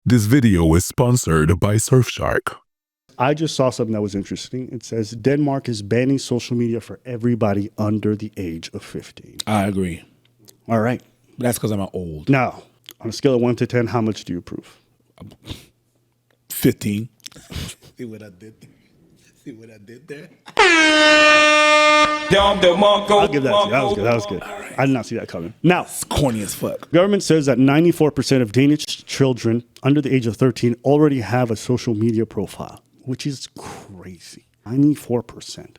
This video is sponsored by Surfshark. I just saw something that was interesting. It says Denmark is banning social media for everybody under the age of 15. I agree. All right. That's because I'm old. Now, on a scale of 1 to 10, how much do you approve? 15. See what I did there? See what I did there? I'll give that to you. That was good. Right. I did not see that coming. Now, it's corny as fuck. Government says that 94% of Danish children under the age of 13 already have a social media profile, which is crazy. 94%.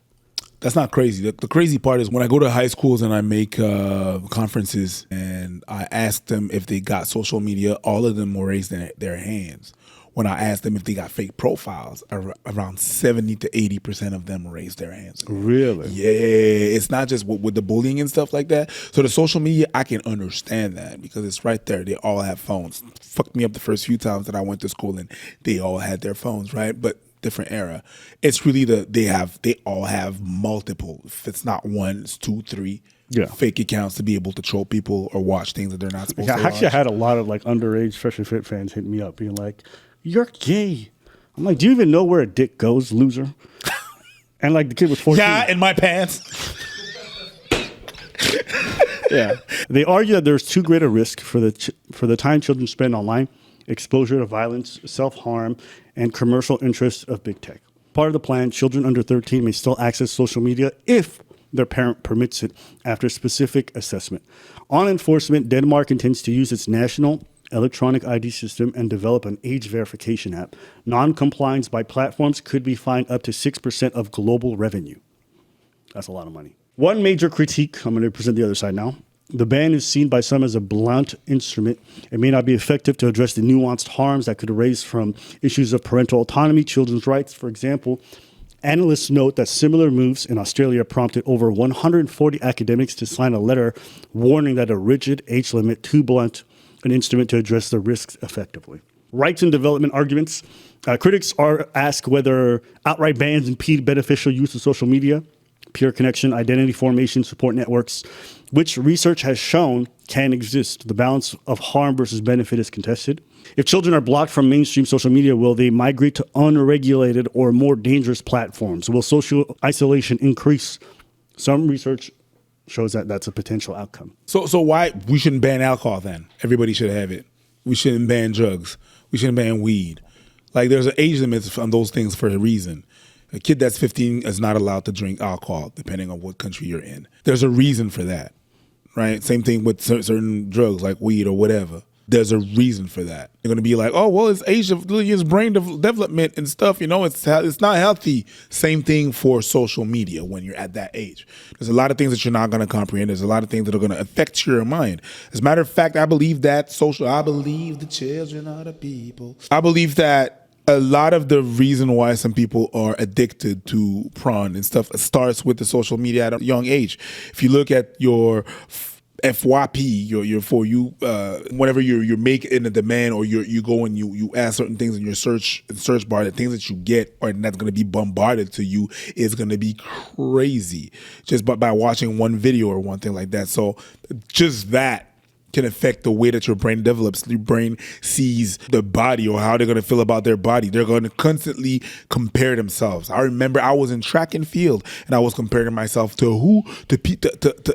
That's not crazy. The crazy part is when I go to high schools and I make conferences and I ask them if they got social media, all of them will raise their hands. When I ask them if they got fake profiles, around 70 to 80% of them raise their hands. Really? Yeah, it's not just with the bullying and stuff like that. So the social media, I can understand that because it's right there. They all have phones. Fucked me up the first few times that I went to school and they all had their phones, right? But different era. It's really they all have multiple. If it's not one, it's 2, 3. Yeah. Fake accounts to be able to troll people or watch things that they're not supposed to watch. Actually, I had a lot of like underage Fresh and Fit fans hit me up being like, "You're gay." I'm like, "Do you even know where a dick goes, loser?" And like the kid was 14. Yeah, in my pants. Yeah. They argue that there's too great a risk for the time children spend online, exposure to violence, self-harm, and commercial interests of big tech. Part of the plan, children under 13 may still access social media if their parent permits it after specific assessment. On enforcement, Denmark intends to use its national electronic ID system and develop an age verification app. Non-compliance by platforms could be fined up to 6% of global revenue. That's a lot of money. One major critique, I'm going to present the other side now. The ban is seen by some as a blunt instrument. It may not be effective to address the nuanced harms that could arise from issues of parental autonomy, children's rights. For example, analysts note that similar moves in Australia prompted over 140 academics to sign a letter warning that a rigid age limit, too blunt an instrument to address the risks effectively. Rights and development arguments. Critics are asked whether outright bans impede beneficial use of social media, peer connection, identity formation, support networks, which research has shown can exist. The balance of harm versus benefit is contested. If children are blocked from mainstream social media, will they migrate to unregulated or more dangerous platforms? Will social isolation increase? Some research shows that that's a potential outcome. So why we shouldn't ban alcohol then? Everybody should have it. We shouldn't ban drugs. We shouldn't ban weed. Like there's an age limit on those things for a reason. A kid that's 15 is not allowed to drink alcohol, depending on what country you're in. There's a reason for that, right? Same thing with certain drugs like weed or whatever. There's a reason for that. They're going to be like, oh, well, it's age of his brain development and stuff. You know, it's not healthy. Same thing for social media when you're at that age. There's a lot of things that you're not going to comprehend. There's a lot of things that are going to affect your mind. As a matter of fact, I believe the children are the people. I believe that a lot of the reason why some people are addicted to porn and stuff starts with the social media at a young age. If you look at your FYP, your for you, whenever you're making a demand or you go and you ask certain things in your search bar, the things that you get or that's going to be bombarded to you is going to be crazy just by watching one video or one thing like that. So just that can affect the way that your brain develops. Your brain sees the body or how they're going to feel about their body. They're going to constantly compare themselves. I remember I was in track and field and I was comparing myself to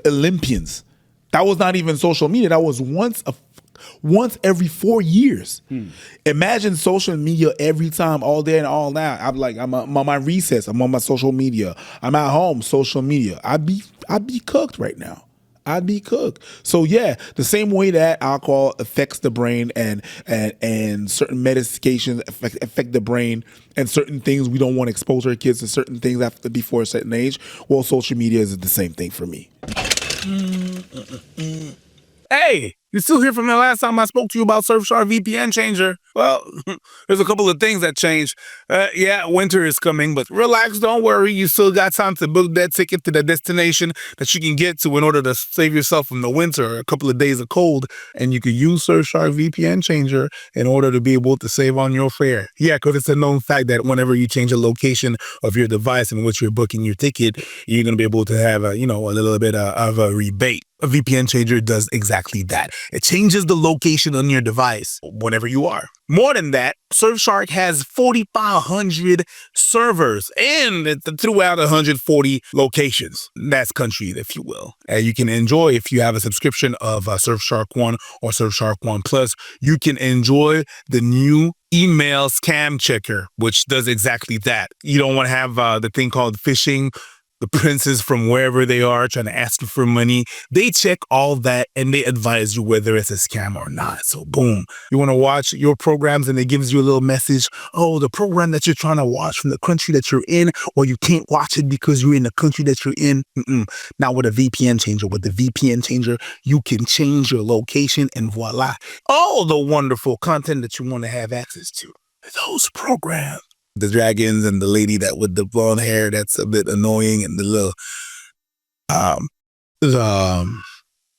Olympians. That was not even social media. That was once every 4 years. Imagine social media every time, all day and all night. I'm on my recess. I'm on my social media. I'm at home, social media. I'd be cooked right now. I'd be cooked. So yeah, the same way that alcohol affects the brain and certain medications affect the brain and certain things we don't want to expose our kids to certain things before a certain age. Well, social media is the same thing for me. Hey, you still here from the last time I spoke to you about Surfshark VPN Changer? Well, there's a couple of things that changed. Yeah, winter is coming, but relax, don't worry. You still got time to book that ticket to the destination that you can get to in order to save yourself from the winter or a couple of days of cold. And you can use Surfshark VPN Changer in order to be able to save on your fare. Yeah, because it's a known fact that whenever you change a location of your device in which you're booking your ticket, you're going to be able to have a little bit of a rebate. A VPN changer does exactly that. It changes the location on your device whenever you are. More than that, Surfshark has 4,500 servers and throughout 140 locations. That's country, if you will. And you can enjoy, if you have a subscription of Surfshark One or Surfshark One Plus, you can enjoy the new email scam checker, which does exactly that. You don't want to have the thing called phishing, the princes from wherever they are trying to ask you for money. They check all that and they advise you whether it's a scam or not. So boom, you want to watch your programs and it gives you a little message. Oh, the program that you're trying to watch from the country that you're in, or you can't watch it because you're in the country that you're in. Now with a VPN changer, you can change your location and voila, all the wonderful content that you want to have access to. Those programs. The dragons and the lady that with the blonde hair that's a bit annoying, and the little I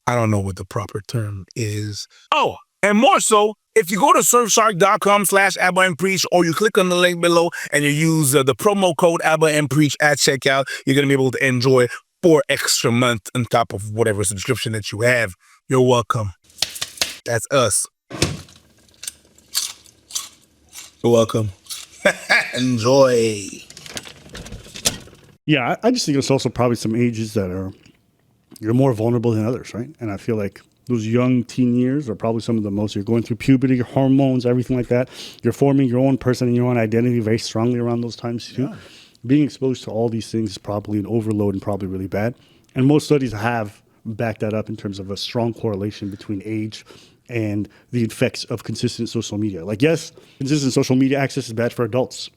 don't know what the proper term is. Oh, and more so, if you go to surfshark.com/AbbaandPreach, or you click on the link below and you use the promo code AbbaandPreach at checkout, you're gonna be able to enjoy 4 extra months on top of whatever subscription that you have. You're welcome. That's us. You're welcome. Enjoy. Yeah, I just think it's also probably some ages that you're more vulnerable than others, right? And I feel like those young teen years are probably some of the most. You're going through puberty, your hormones, everything like that. You're forming your own person and your own identity very strongly around those times too. Yeah. Being exposed to all these things is probably an overload and probably really bad. And most studies have backed that up in terms of a strong correlation between age and the effects of consistent social media. Like, yes, consistent social media access is bad for adults,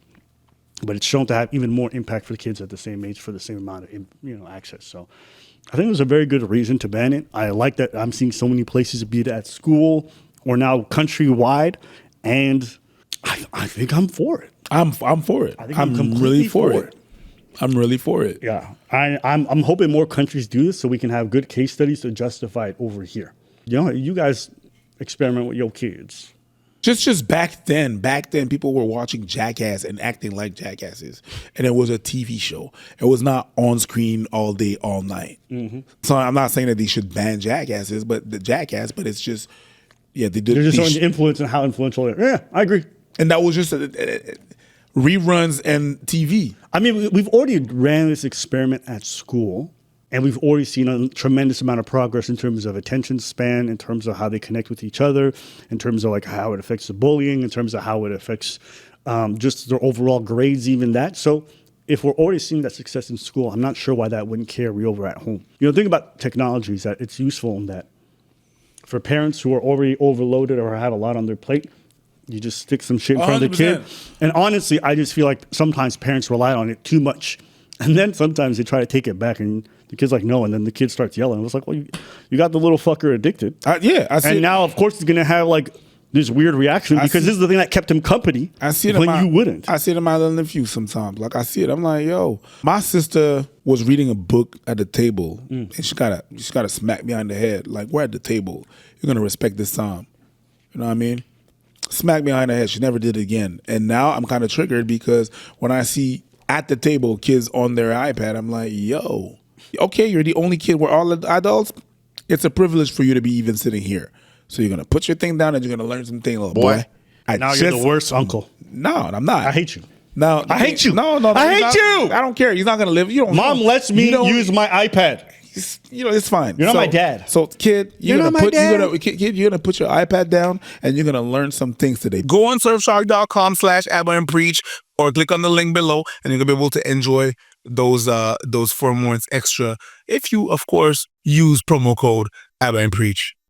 but it's shown to have even more impact for the kids at the same age for the same amount of access. So I think there's a very good reason to ban it. I like that I'm seeing so many places, be it at school or now countrywide, and I think I'm for it. I'm for it. I think I'm really for it. I'm really for it. Yeah, I'm hoping more countries do this so we can have good case studies to justify it over here. You guys experiment with your kids. Just back then people were watching Jackass and acting like jackasses, and it was a TV show. It was not on screen all day, all night. Mm-hmm. So I'm not saying that they should ban jackasses, but it's just, yeah, they did. They're just showing the influence and how influential they are. Yeah, I agree. And that was just reruns and TV. I mean, we've already ran this experiment at school. And we've already seen a tremendous amount of progress in terms of attention span, in terms of how they connect with each other, in terms of like how it affects the bullying, in terms of how it affects just their overall grades, even that. So if we're already seeing that success in school, I'm not sure why that wouldn't carry over at home. The thing about technology is that it's useful in that for parents who are already overloaded or have a lot on their plate, you just stick some shit in front of the kid. And honestly, I just feel like sometimes parents rely on it too much. And then sometimes they try to take it back and the kid's like, no. And then the kid starts yelling. It was like, well, you got the little fucker addicted. I see and it. Now, of course, he's going to have like this weird reaction because this is the thing that kept him company when you wouldn't. I see it in my little nephew sometimes. Like, I see it. I'm like, yo. My sister was reading a book at the table and she got a smack behind the head. Like, we're at the table. You're going to respect this time. You know what I mean? Smack behind the head. She never did it again. And now I'm kind of triggered because when I see at the table kids on their iPad, I'm like, yo. Okay, you're the only kid. We're all adults. It's a privilege for you to be even sitting here. So you're going to put your thing down and you're going to learn something, little boy. Now you're the worst uncle. No, I'm not. I hate you. No, I hate you. No, I hate you. I don't care. He's not going to live. You don't. Mom lets me use my iPad. It's fine. You're not my dad. So, kid, you're gonna put your iPad down and you're gonna learn some things today. Go on surfshark.com/AbbaandPreach or click on the link below, and you're gonna be able to enjoy those 4 months extra if you, of course, use promo code AbbaandPreach.